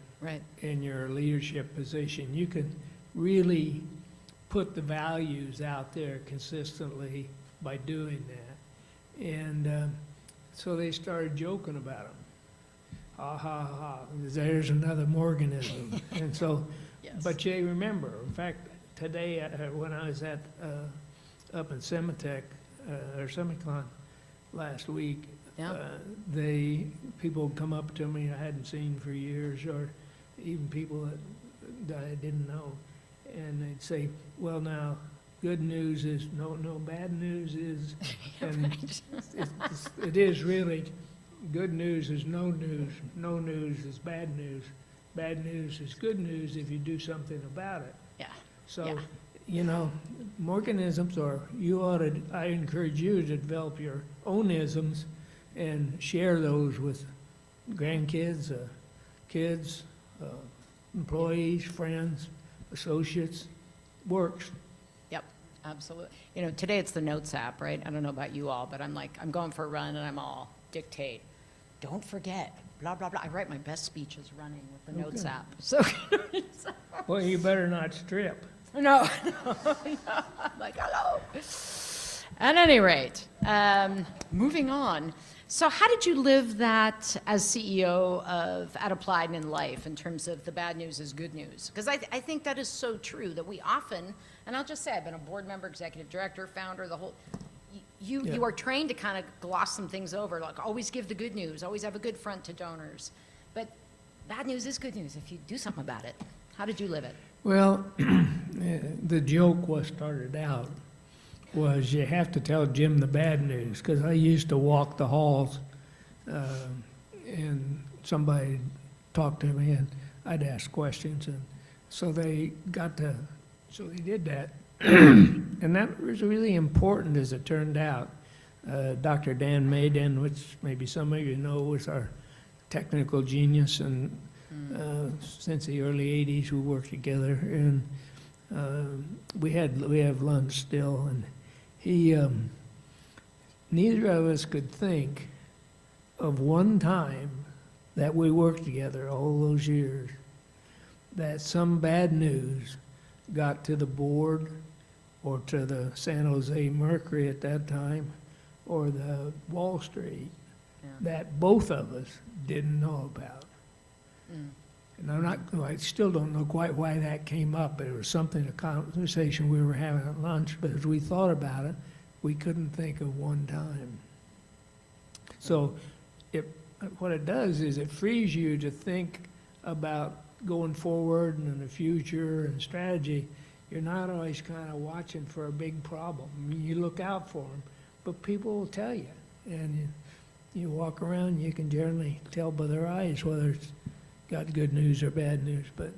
in your leadership position. You can really put the values out there consistently by doing that. And so they started joking about them. Ha ha ha, there's another Morganism. And so, but you remember, in fact, today when I was up in Semitech, or Semicon last week, people would come up to me I hadn't seen for years, or even people that I didn't know, and they'd say, well, now, good news is no, bad news is, and it is really, good news is no news is bad news is good news if you do something about it. Yeah. So, Morganisms I encourage you to develop your own isms and share those with grandkids, kids, employees, friends, associates. Works. Yep, absolutely. Today it's the Notes app, right? I don't know about you all, but I'm going for a run and I'm all dictate. Don't forget, blah, blah, blah. I write my best speeches running with the Notes app. So, well, you better not strip. No. I'm like, hello. At any rate, moving on. So how did you live that as CEO at Applied and in life in terms of the bad news is good news? Because I think that is so true that we often, and I'll just say I've been a board member, executive director, founder, the whole, you are trained to kind of gloss some things over, like always give the good news, always have a good front to donors. But bad news is good news if you do something about it. How did you live it? Well, the joke was started out was you have to tell Jim the bad news, because I used to walk the halls and somebody talked to me and I'd ask questions, and so they did that. And that was really important, as it turned out. Dr. Dan Maiden, which maybe some of you know, was our technical genius, and since the early 80s we worked together, and we have lunch still, and he neither of us could think of one time that we worked together all those years that some bad news got to the board or to the San Jose Mercury at that time or the Wall Street that both of us didn't know about. And I still don't know quite why that came up, but it was something, a conversation we were having at lunch, but as we thought about it, we couldn't think of one time. So what it does is it frees you to think about going forward and in the future and strategy. You're not always kind of watching for a big problem. I mean, you look out for them, but people will tell you. And you walk around, you can generally tell by their eyes whether it's got good news or bad news. But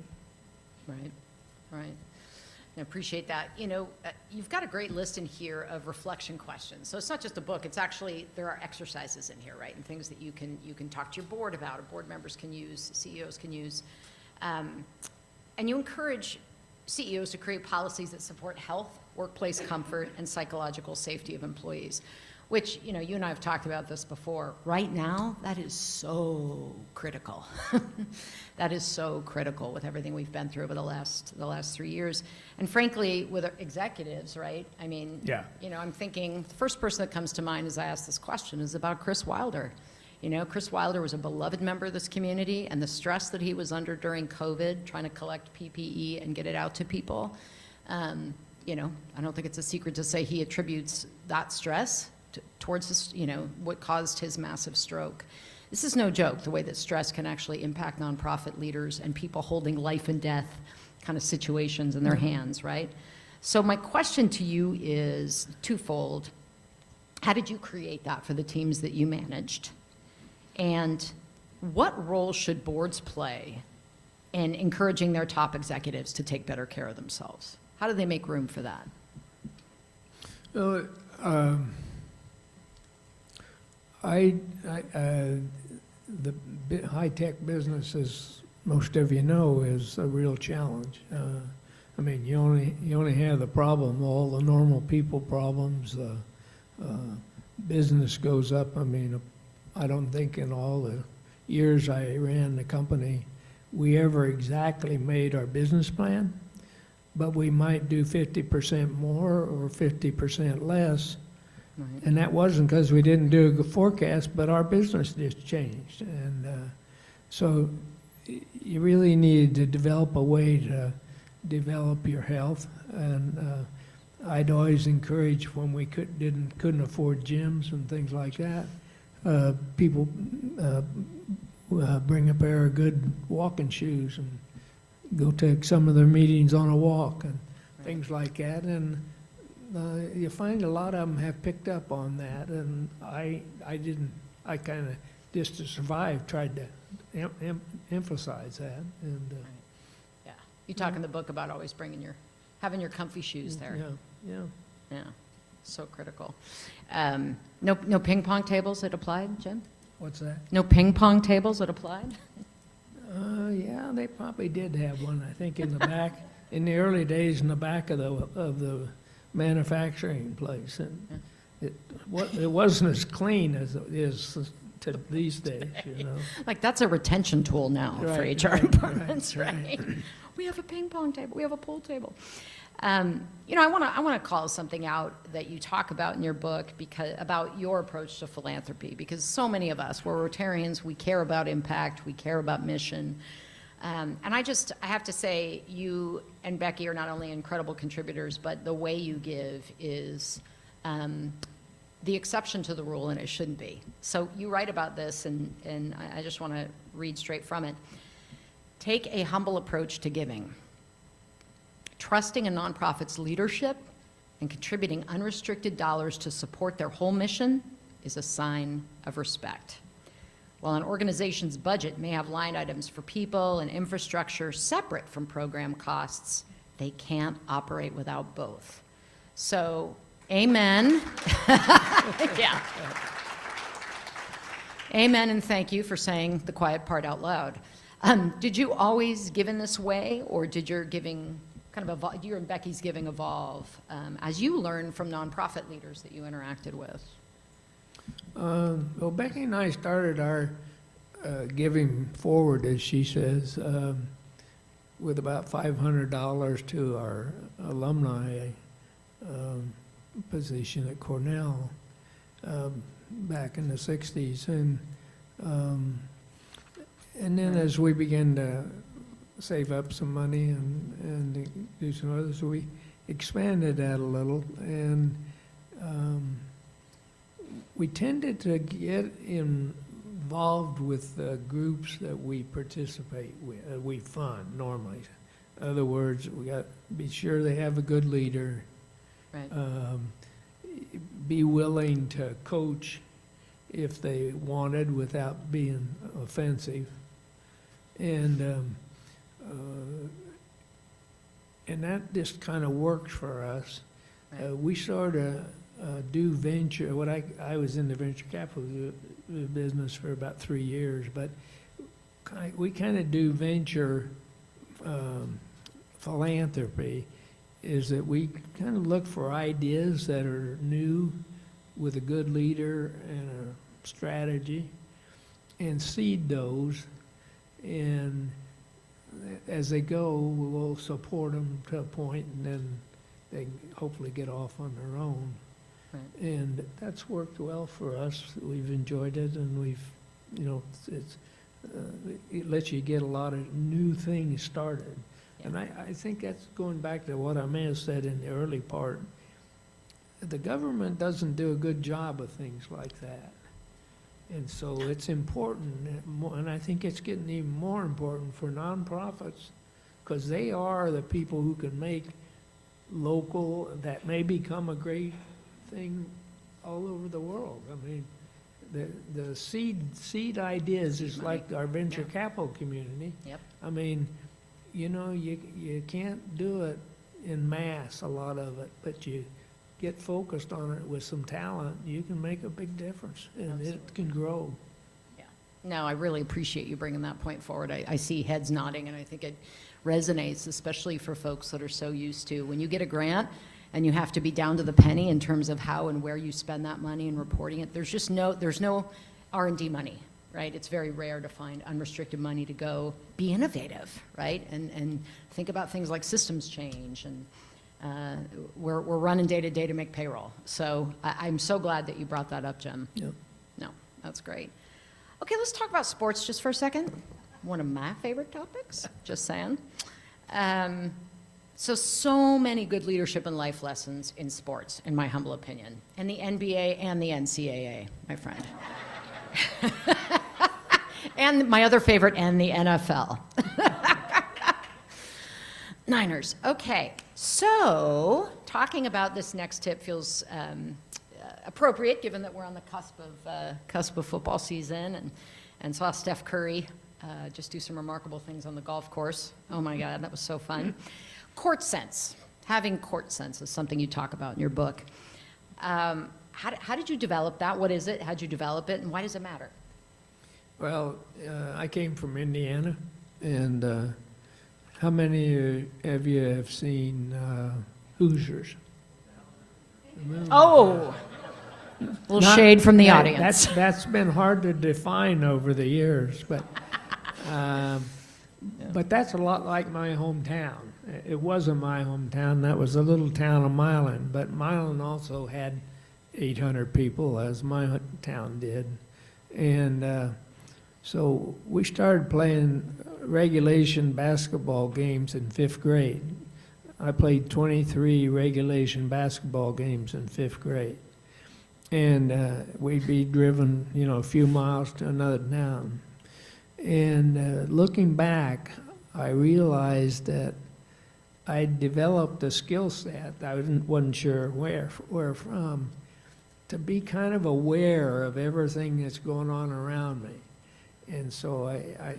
Right. I appreciate that. You know, you've got a great list in here of reflection questions. So it's not just a book. It's actually, there are exercises in here, right? And things that you can talk to your board about, or board members can use, CEOs can use. And you encourage CEOs to create policies that support health, workplace comfort, and psychological safety of employees, which, you know, you and I have talked about this before. Right now, that is so critical. That is so critical with everything we've been through over the last 3 years. And frankly, with executives, right? I mean, you know, I'm thinking, the first person that comes to mind as I ask this question is about Chris Wilder. You know, Chris Wilder was a beloved member of this community, and the stress that he was under during COVID, trying to collect PPE and get it out to people, you know, I don't think it's a secret to say he attributes that stress towards this, you know, what caused his massive stroke. This is no joke, the way that stress can actually impact nonprofit leaders and people holding life and death kind of situations in their hands, right? So my question to you is twofold. How did you create that for the teams that you managed? And what role should boards play in encouraging their top executives to take better care of themselves? How do they make room for that? Well, the high-tech business, as most of you know, is a real challenge. I mean, you only have the problem, all the normal people problems. Business goes up. I mean, I don't think in all the years I ran the company, we ever exactly made our business plan, but we might do 50% more or 50% less. Right. And that wasn't because we didn't do a good forecast, but our business just changed. And so you really need to develop a way to develop your health. And I'd always encourage, when we couldn't afford gyms and things like that, people bring a pair of good walking shoes and go take some of their meetings on a walk and things like that. And you find a lot of them have picked up on that, and I didn't. I kind of, just to survive, tried to emphasize that. And yeah, you talk in the book about always having your comfy shoes there. Yeah, so critical. No ping pong tables at Applied, Jim? What's that? No ping pong tables at Applied? Yeah, they probably did have one. I think in the back, in the early days, in the back of the manufacturing place, and it wasn't as clean as it is to these days, you know. Like, that's a retention tool now for HR departments, right? We have a ping pong table, we have a pool table. You know, I want to call something out that you talk about in your book, about your approach to philanthropy, because so many of us, we're Rotarians, we care about impact, we care about mission. And I have to say, you and Becky are not only incredible contributors, but the way you give is the exception to the rule, and it shouldn't be. So you write about this, and I just want to read straight from it. Take a humble approach to giving. Trusting a nonprofit's leadership and contributing unrestricted dollars to support their whole mission is a sign of respect. While an organization's budget may have line items for people and infrastructure separate from program costs, they can't operate without both. So, amen. Yeah. Amen, and thank you for saying the quiet part out loud. Did you always give in this way, or did your giving kind of evolve, your and Becky's giving evolve as you learned from nonprofit leaders that you interacted with? Well, Becky and I started our giving forward, as she says, with about $500 to our alumni position at Cornell back in the 60s. And then as we began to save up some money and do some others, we expanded that a little. And we tended to get involved with groups that we participate with, we fund normally. In other words, we got to be sure they have a good leader. Right. Be willing to coach if they wanted without being offensive. And that just kind of worked for us. Right. We sort of do venture, I was in the venture capital business for about 3 years, but we kind of do venture philanthropy, is that we kind of look for ideas that are new with a good leader and a strategy and seed those, and as they go, we'll support them to a point, and then they hopefully get off on their own. Right. And that's worked well for us. We've enjoyed it, and we've, it lets you get a lot of new things started. Yeah. And I think that's going back to what I may have said in the early part. The government doesn't do a good job of things like that. And so it's important, and I think it's getting even more important for nonprofits, because they are the people who can make local, that may become a great thing all over the world. I mean, the seed ideas is like our venture capital community. Yep. I mean, you can't do it in mass, a lot of it, but you get focused on it with some talent, you can make a big difference, and Absolutely. It can grow. Yeah. No, I really appreciate you bringing that point forward. I see heads nodding, and I think it resonates, especially for folks that are so used to, when you get a grant and you have to be down to the penny in terms of how and where you spend that money and reporting it. There's no R&D money, right? It's very rare to find unrestricted money to go be innovative, right? And think about things like systems change, and we're running day to day to make payroll. So I'm so glad that you brought that up, Jim. Yep. No, that's great. Okay, let's talk about sports just for a second. One of my favorite topics, just saying. So many good leadership and life lessons in sports, in my humble opinion, and the NBA and the NCAA, my friend. And my other favorite, and the NFL. Niners. Okay, so talking about this next tip feels appropriate, given that we're on the cusp of football season, and saw Steph Curry just do some remarkable things on the golf course. Oh my God, that was so fun. Court sense. Having court sense is something you talk about in your book. How did you develop that? What is it? How'd you develop it? And why does it matter? Well, I came from Indiana, and how many of you have seen Hoosiers? Oh! A little shade from the audience. That's been hard to define over the years, but that's a lot like my hometown. It wasn't my hometown. That was a little town of Milan, but Milan also had 800 people, as my town did. And so we started playing regulation basketball games in 5th grade. I played 23 regulation basketball games in 5th grade. And we'd be driven, a few miles to another town. And looking back, I realized that I developed a skill set, I wasn't sure where from, to be kind of aware of everything that's going on around me. And so I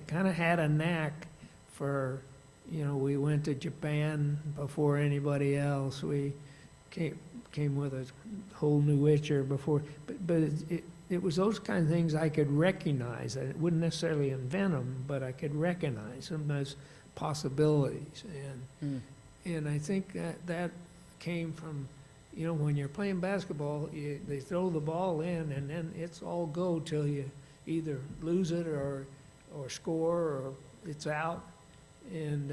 kind of had a knack for, we went to Japan before anybody else. We came with a whole new itcher before, but it was those kind of things I could recognize. I wouldn't necessarily invent them, but I could recognize them as possibilities. And I think that came from, when you're playing basketball, they throw the ball in, and then it's all go till you either lose it or score or it's out. And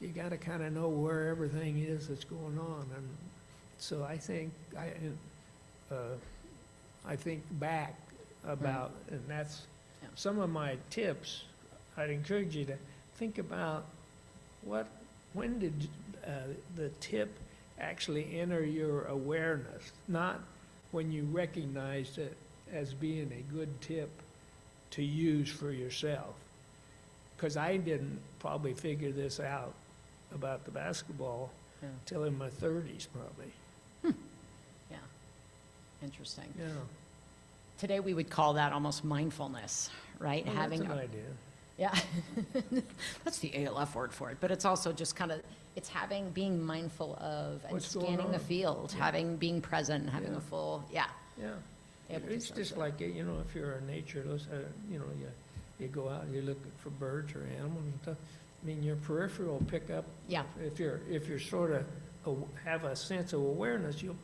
you got to kind of know where everything is that's going on. And so I think I think back about, and that's some of my tips. I'd encourage you to think about when did the tip actually enter your awareness, not when you recognized it as being a good tip to use for yourself. Because I didn't probably figure this out about the basketball till in my 30s, probably. Yeah, interesting. Yeah. Today we would call that almost mindfulness, right? Well, Having that's an a- idea. Yeah, that's the ALF word for it, but it's also just kind of, it's being mindful of and What's going scanning the on? field, being present, and having Yeah. a full, yeah. Yeah. Able to It's sense just it. like, if you're a naturalist, you go out and you look for birds or animals and stuff. I mean, your peripheral will pick up. Yeah. If you're sort of have a sense of awareness, you'll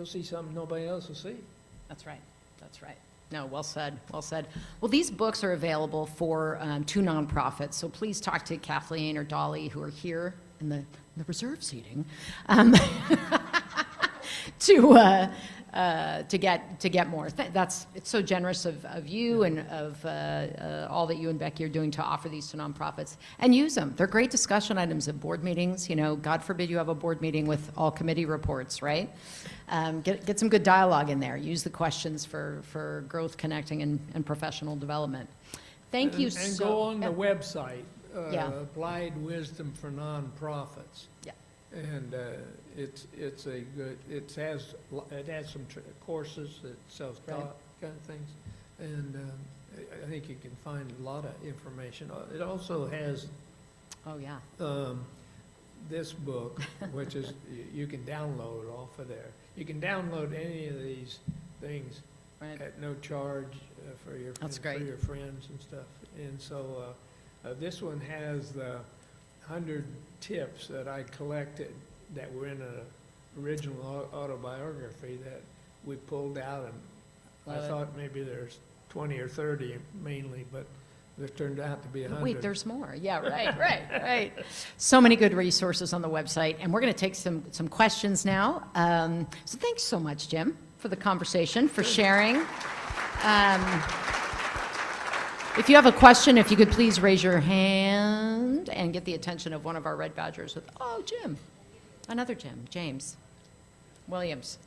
see something nobody else will see. That's right. That's right. No, well said. Well said. Well, these books are available for 2 nonprofits, so please talk to Kathleen or Dolly, who are here in the reserve seating, to get more. It's so generous of you and of all that you and Becky are doing to offer these to nonprofits, and use them. They're great discussion items at board meetings. God forbid you have a board meeting with all committee reports, right? Get some good dialogue in there. Use the questions for growth, connecting, and professional development. Thank you And so. go on the website, Yeah. Applied Wisdom for Nonprofits. Yeah. And it's a good, it has some courses that self-taught kind of things. And I think you can find a lot of information. It also has Oh, yeah. this book, which is, you can download off of there. You can download any of these things Right. at no charge for your That's great. for your friends and stuff. And so this one has the 100 tips that I collected that were in an original autobiography that we pulled out, and Love I it. thought maybe there's 20 or 30 mainly, but there turned out to be 100. Wait, there's more. Yeah, right. So many good resources on the website, and we're going to take some questions now. So thanks so much, Jim, for the conversation, for sharing. If you have a question, if you could please raise your hand and get the attention of one of our Red Badgers with, oh, Jim, another Jim, James Williams.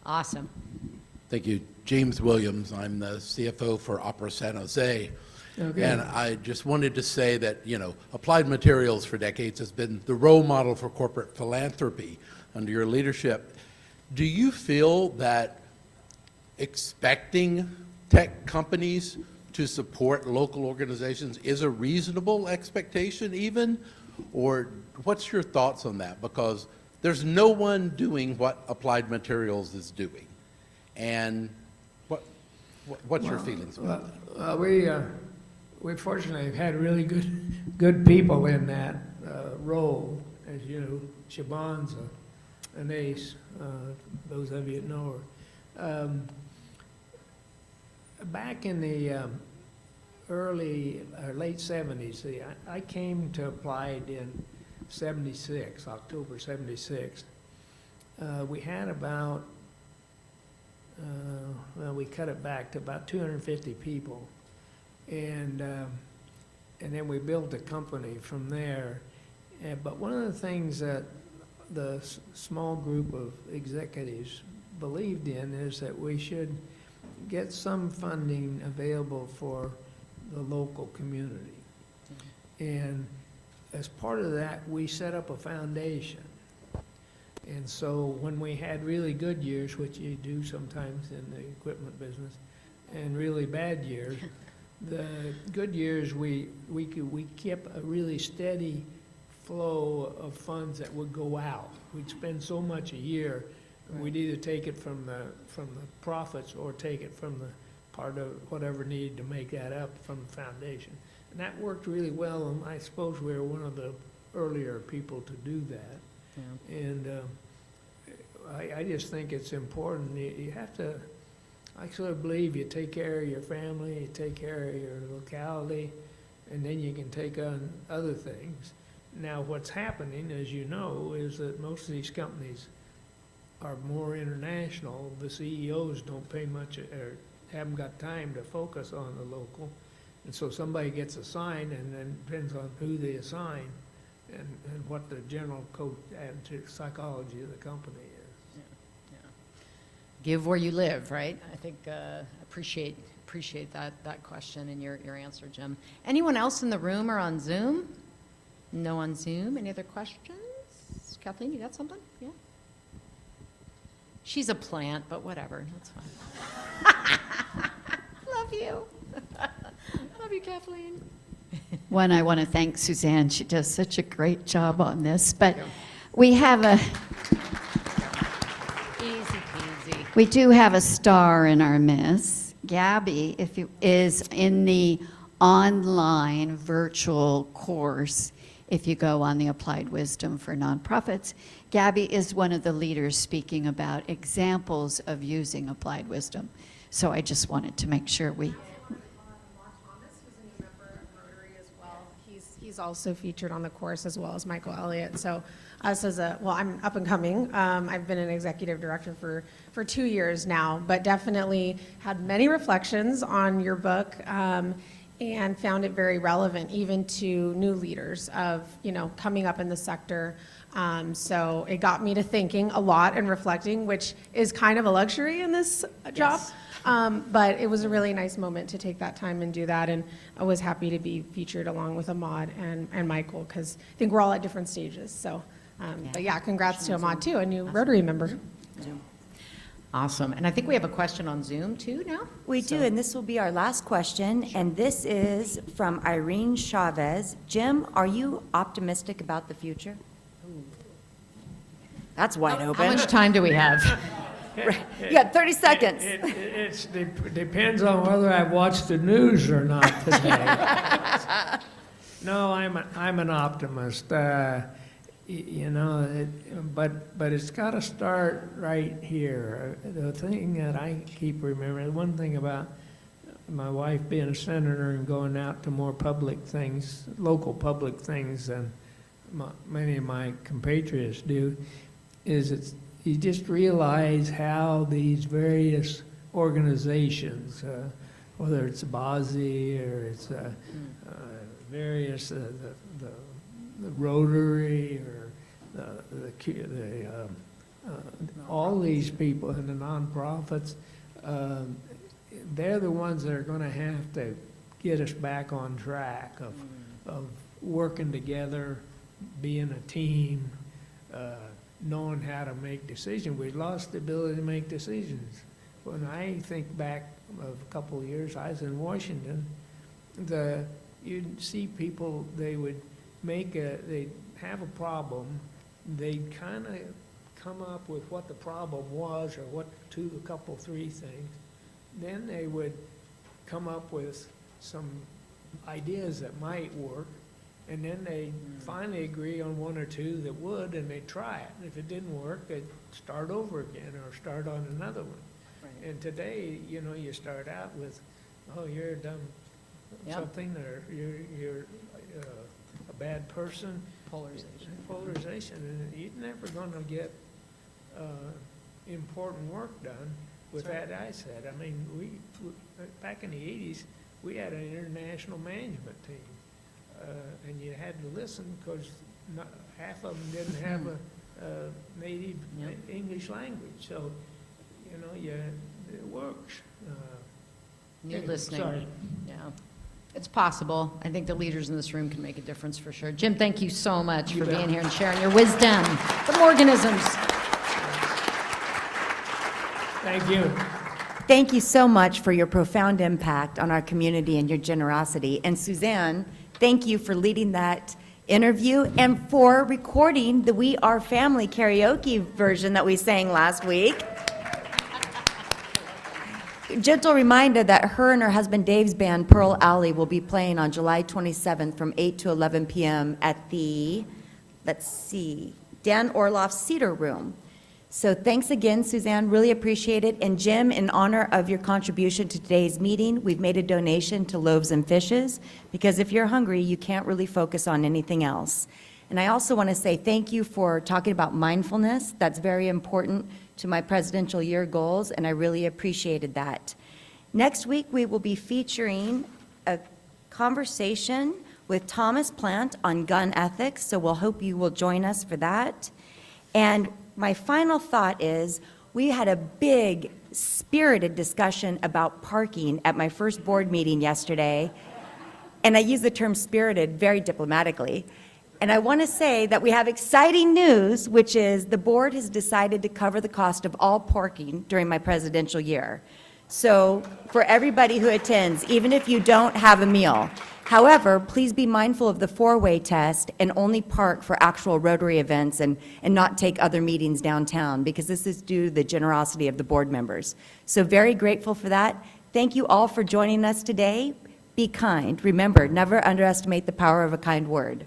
Awesome. Thank you. James Williams. I'm the CFO for Opera San Jose. Okay. And I just wanted to say that, Applied Materials for decades has been the role model for corporate philanthropy under your leadership. Do you feel that expecting tech companies to support local organizations is a reasonable expectation even? Or what's your thoughts on that? Because there's no one doing what Applied Materials is doing. And what's your feelings about that? We fortunately have had really good people in that role. As you know, Siobhan's an ace, those of you that know her. Back in the late 70s, I came to Applied in 76, October 76. We had about, we cut it back to about 250 people. And then we built a company from there. But one of the things that the small group of executives believed in is that we should get some funding available for the local community. And as part of that, we set up a foundation. And so when we had really good years, which you do sometimes in the equipment business, and really bad years, the good years, we kept a really steady flow of funds that would go out. We'd spend so much a year, and we'd either take it from the profits or take it from the part of whatever needed to make that up from the foundation. And that worked really well, and I suppose we were one of the earlier people to do that. Yeah. And I just think it's important. You have to, I sort of believe you take care of your family, you take care of your locality, and then you can take on other things. Now, what's happening, as you know, is that most of these companies are more international. The CEOs don't pay much or haven't got time to focus on the local. And so somebody gets assigned, and then depends on who they assign and what the general code and psychology of the company is. Yeah. Give where you live, right? I think appreciate that question and your answer, Jim. Anyone else in the room or on Zoom? No on Zoom. Any other questions? Kathleen, you got something? Yeah. She's a plant, but whatever. That's fine. Love you. Love you, Kathleen. One, I want to thank Suzanne. She does such a great job on this. But we have a... Easy peasy. We do have a star in our midst. Gabby is in the online virtual course. If you go on the Applied Wisdom for Nonprofits, Gabby is one of the leaders speaking about examples of using Applied Wisdom. So I just wanted to make sure we... He's also featured on the course, as well as Michael Elliott. So us as I'm up and coming. I've been an executive director for 2 years now, but definitely had many reflections on your book and found it very relevant even to new leaders of, coming up in the sector. So it got me to thinking a lot and reflecting, which is kind of a luxury in this job. Yes. But it was a really nice moment to take that time and do that, and I was happy to be featured along with Ahmad and Michael, because I think we're all at different stages. So, but yeah, congrats to Ahmad too, a new Rotary member. Awesome. And I think we have a question on Zoom too now? We do, and this will be our last question, and this is from Irene Chavez. Jim, are you optimistic about the future? That's wide open. How much time do we have? You got 30 seconds. It depends on whether I've watched the news or not today. No, I'm an optimist. But it's got to start right here. The thing that I keep remembering, one thing about my wife being a senator and going out to more public things, local public things than many of my compatriots do, is you just realize how these various organizations, whether it's BASI or it's various, the Rotary or all these people in the nonprofits, they're the ones that are going to have to get us back on track of working together, being a team, knowing how to make decisions. We lost the ability to make decisions. When I think back of a couple of years, I was in Washington, you'd see people, they would they'd have a problem, they'd kind of come up with what the problem was or a couple, three things. Then they would come up with some ideas that might work, and then they finally agree on one or two that would, and they try it. And if it didn't work, they'd start over again or start on another one. Right. And today, you start out with, oh, you're done something, or you're a bad person. Polarization, and you're never going to get important work done with that. I said, I mean, we back in the 80s, we had an international management team. And you had to listen because half of them didn't have a native English language. So, it works. New listening. Sorry. Yeah. It's possible. I think the leaders in this room can make a difference for sure. Jim, thank you so much for being here and sharing your wisdom, the organisms. Thank you. Thank you so much for your profound impact on our community and your generosity. And Suzanne, thank you for leading that interview and for recording the We Are Family karaoke version that we sang last week. Gentle reminder that her and her husband Dave's band, Pearl Alley, will be playing on July 27th from 8 to 11 p.m. at the, let's see, Dan Orloff's Cedar Room. So thanks again, Suzanne, really appreciate it. And Jim, in honor of your contribution to today's meeting, we've made a donation to Loaves and Fishes, because if you're hungry, you can't really focus on anything else. And I also want to say thank you for talking about mindfulness. That's very important to my presidential year goals, and I really appreciated that. Next week, we will be featuring a conversation with Thomas Plant on gun ethics, so we'll hope you will join us for that. And my final thought is, we had a big, spirited discussion about parking at my first board meeting yesterday, and I use the term spirited very diplomatically. And I want to say that we have exciting news, which is the board has decided to cover the cost of all parking during my presidential year. So for everybody who attends, even if you don't have a meal. However, please be mindful of the four-way test and only park for actual Rotary events and not take other meetings downtown, because this is due to the generosity of the board members. So very grateful for that. Thank you all for joining us today. Be kind. Remember, never underestimate the power of a kind word.